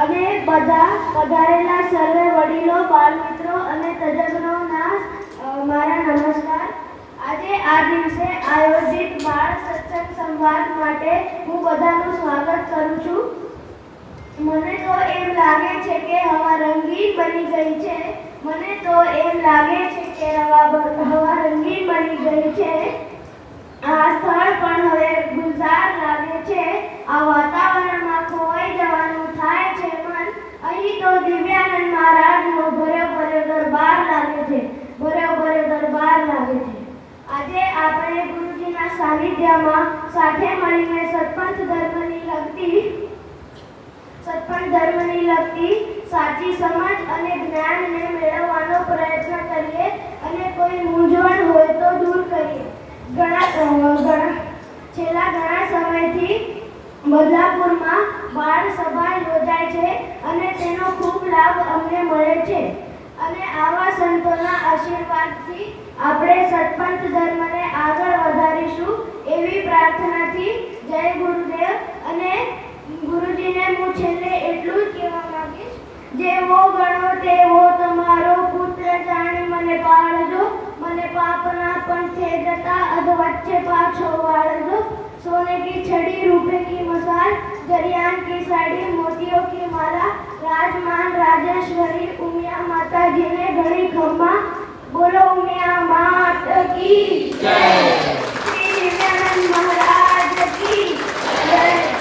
અને બધા પધારેલા સર્વે વડીલો, બાળમિત્રો અને તજજ્ઞોના મારા નમસ્કાર. આજે આ દિવસે આયોજિત બાળ સત્સંગ સંવાદ માટે હું બધાનું સ્વાગત કરું છું. મને તો એમ લાગે છે કે હવા રંગીન બની ગઈ છે. મને તો એમ લાગે છે કે હવા રંગીન બની ગઈ છે. આ સ્થળ પણ હવે ગુલઝાર લાગે છે. આ વાતાવરણમાં ખોવાઈ જવાનું થાય છે મન. અહીં તો દિવ્યાનંદ મહારાજનો ભર્યો દરબાર લાગે છે. ભર્યો દરબાર લાગે છે. આજે આપણે ગુરુજીના સાનિધ્યમાં સાથે મળીને સત્પંથ ધર્મની લગતી સાચી સમજ અને જ્ઞાનને મેળવવાનો પ્રયત્ન કરીએ અને કોઈ મૂંઝવણ હોય તો દૂર કરીએ. છેલ્લા ઘણા સમયથી બદલાપુરમાં બાળ સભા યોજાય છે અને તેનો ખૂબ લાભ અમને મળે છે. અને આવા સંતોના આશીર્વાદથી આપણે સત્પંથ ધર્મને આગળ વધારીશું એવી પ્રાર્થનાથી જય ગુરુદેવ. અને ગુરુજીને હું છેલ્લે એટલું જ કહેવા માંગીશ, જેવો ગણો તેવો તમારો પુત્ર જાણી મને પાળજો. મને પાપના પંથે જતા અધ વચ્ચે પાછો વાળજો. सोने की छड़ी, रुपए की मसाल, जरियान की साड़ी, मोतियों की माला, राजमान राजेश्वरी उमिया माता जी ने घड़ी खम्मा. बोलो उमिया मात की जय. श्री दिव्यानंद महाराज की जय.